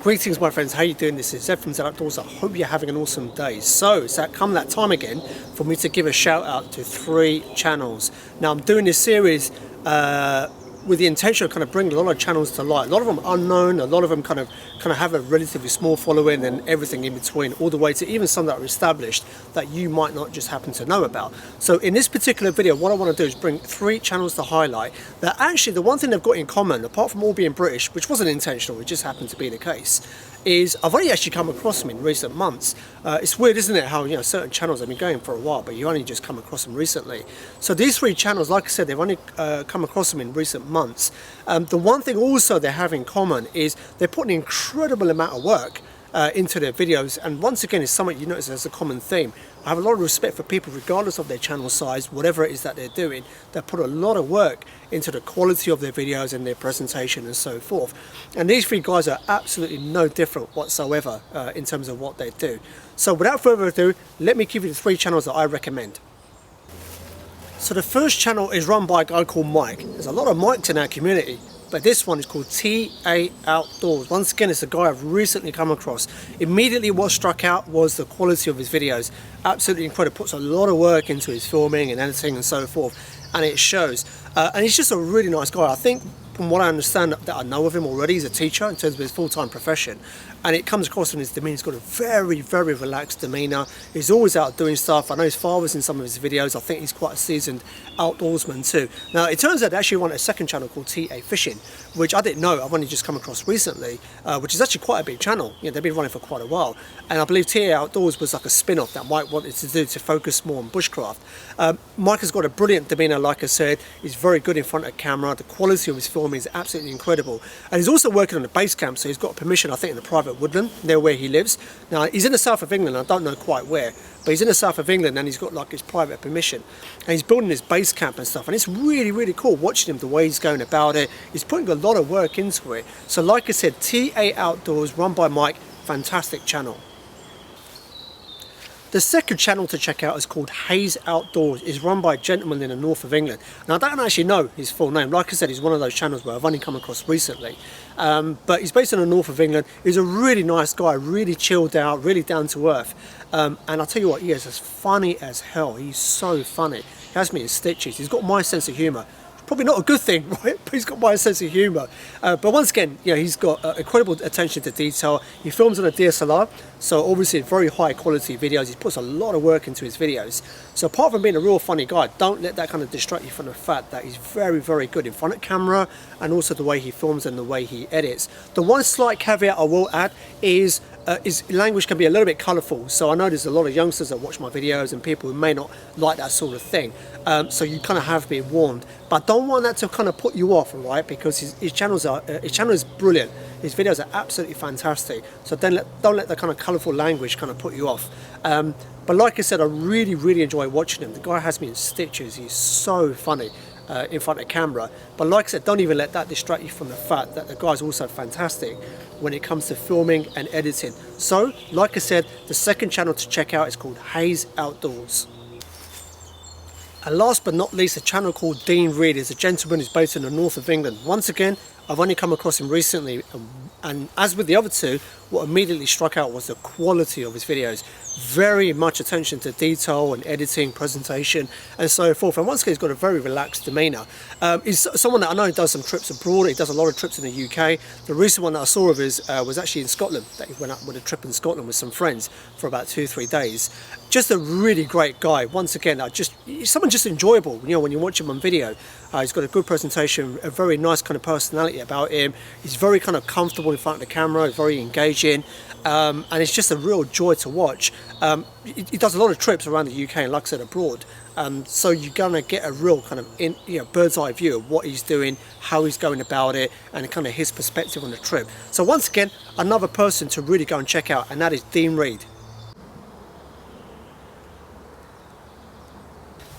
Greetings my friends, how you doing? This is Zed from Zed Outdoors. I hope you're having an awesome day. So it's come that time again for me to give a shout out to 3 channels. Now I'm doing this series with the intention of kind of bringing a lot of channels to light. A lot of them unknown, a lot of them kind of have a relatively small following and everything in between, all the way to even some that are established that you might not just happen to know about. So in this particular video, what I want to do is bring 3 channels to highlight that actually the one thing they've got in common, apart from all being British, which wasn't intentional, it just happened to be the case, is I've only actually come across them in recent months. It's weird, isn't it, how certain channels have been going for a while, but you only just come across them recently. So these 3 channels, like I said, they've only come across them in recent months. The one thing also they have in common is they're putting an incredible amount of work into their videos, and once again it's something you notice as a common theme. I have a lot of respect for people regardless of their channel size, whatever it is that they're doing. They put a lot of work into the quality of their videos and their presentation and so forth, and these 3 guys are absolutely no different whatsoever in terms of what they do. So without further ado, let me give you the 3 channels that I recommend. So the first channel is run by a guy called Mike. There's a lot of Mikes in our community, but this one is called TA Outdoors. Once again, it's a guy I've recently come across. Immediately what struck out was the quality of his videos. Absolutely incredible, puts a lot of work into his filming and editing and so forth, and it shows. And he's just a really nice guy. I think from what I understand, that I know of him already, he's a teacher in terms of his full-time profession, and it comes across in his demeanour. He's got a very, very relaxed demeanour. He's always out doing stuff. I know his father's in some of his videos. I think he's quite a seasoned outdoorsman too. Now it turns out they actually run a second channel called TA Fishing, which I didn't know. I've only just come across recently, which is actually quite a big channel. They've been running for quite a while, and I believe TA Outdoors was like a spin-off that Mike wanted to do to focus more on bushcraft. Mike has got a brilliant demeanour, like I said. He's very good in front of camera. The quality of his filming is absolutely incredible, and he's also working on a base camp, so he's got permission, I think, in the private woodland near where he lives. Now he's in the south of England, I don't know quite where, but he's in the south of England, and he's got like his private permission, and he's building his base camp and stuff, and it's really, really cool watching him, the way he's going about it. He's putting a lot of work into it. So like I said, TA Outdoors, run by Mike, fantastic channel. The second channel to check out is called Hayes Outdoors. It's run by a gentleman in the north of England. Now I don't actually know his full name. Like I said, he's one of those channels where I've only come across recently. But he's based in the north of England. He's a really nice guy, really chilled out, really down to earth. And I'll tell you what, he is as funny as hell. He's so funny. He has me in stitches. He's got my sense of humour. Probably not a good thing, right? But he's got my sense of humour. But once again, he's got incredible attention to detail. He films on a DSLR, so obviously very high quality videos. He puts a lot of work into his videos. So apart from being a real funny guy, don't let that kind of distract you from the fact that he's very, very good in front of camera, and also the way he films and the way he edits. The one slight caveat I will add is his language can be a little bit colourful. So I know there's a lot of youngsters that watch my videos and people who may not like that sort of thing. So you kind of have been warned, but don't want that to kind of put you off, right? Because his channel is brilliant. His videos are absolutely fantastic. So don't let the kind of colourful language kind of put you off. But like I said, I really, really enjoy watching him. The guy has me in stitches. He's so funny in front of camera. But like I said, don't even let that distract you from the fact that the guy's also fantastic when it comes to filming and editing. So like I said, the second channel to check out is called Hayes Outdoors. And last but not least, a channel called Dean Reed. Is a gentleman who's based in the north of England. Once again, I've only come across him recently, and as with the other 2, what immediately struck out was the quality of his videos. Very much attention to detail and editing, presentation and so forth. And once again, he's got a very relaxed demeanour. He's someone that I know does some trips abroad. He does a lot of trips in the UK. The recent one that I saw of his was actually in Scotland. That he went up with a trip in Scotland with some friends for about 2-3 days. Just a really great guy. Once again, someone just enjoyable. When you watch him on video, he's got a good presentation, a very nice kind of personality about him. He's very kind of comfortable in front of the camera. He's very engaging. And it's just a real joy to watch. He does a lot of trips around the UK and, like I said, abroad. So you're gonna get a real kind of bird's eye view of what he's doing, how he's going about it, and kind of his perspective on the trip. So once again, another person to really go and check out, and that is Dean Reed.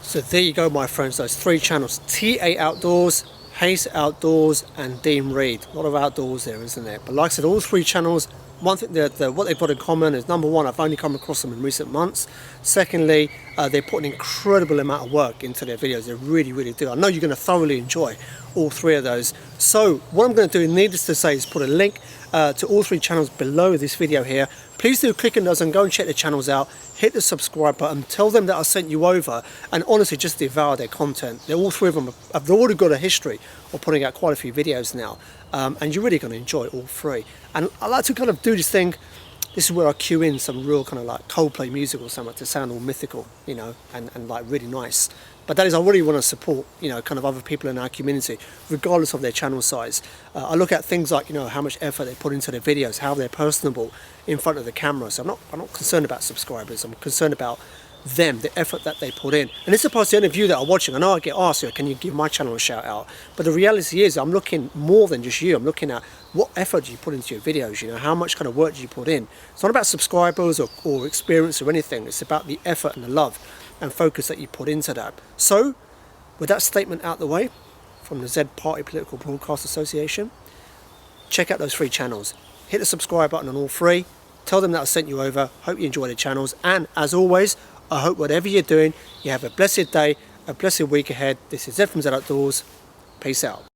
So there you go, my friends, those 3 channels: TA Outdoors, Pace Outdoors and Dean Reed. A lot of outdoors there, isn't there? But like I said, all three channels, one thing that what they've got in common is, number one, I've only come across them in recent months. Secondly, they put an incredible amount of work into their videos. They really, really do. I know you're going to thoroughly enjoy all three of those. So what I'm going to do, needless to say, is put a link to all three channels below this video here. Please do click on those and go and check the channels out. Hit the subscribe button, tell them that I sent you over, and honestly just devour their content. They're all three of them have already got a history of putting out quite a few videos now, and you're really going to enjoy all three. And I like to kind of do this thing. This is where I cue in some real kind of like Coldplay music or something to sound all mythical, you know, and like really nice. But that is, I really want to support, you know, kind of other people in our community, regardless of their channel size. I look at things like, you know, how much effort they put into their videos, how they're personable in front of the camera. So I'm not concerned about subscribers. I'm concerned about them, the effort that they put in. And it's supposed to any of you that are watching, I know I get asked, can you give my channel a shout out? But the reality is, I'm looking more than just you. I'm looking at what effort do you put into your videos, you know, how much kind of work do you put in. It's not about subscribers or experience or anything. It's about the effort and the love and focus that you put into that. So, with that statement out the way, from the Z Party Political Broadcast Association, check out those three channels. Hit the subscribe button on all three. Tell them that I sent you over. Hope you enjoy the channels. And as always, I hope whatever you're doing, you have a blessed day, a blessed week ahead. This is Zed from Z Outdoors. Peace out.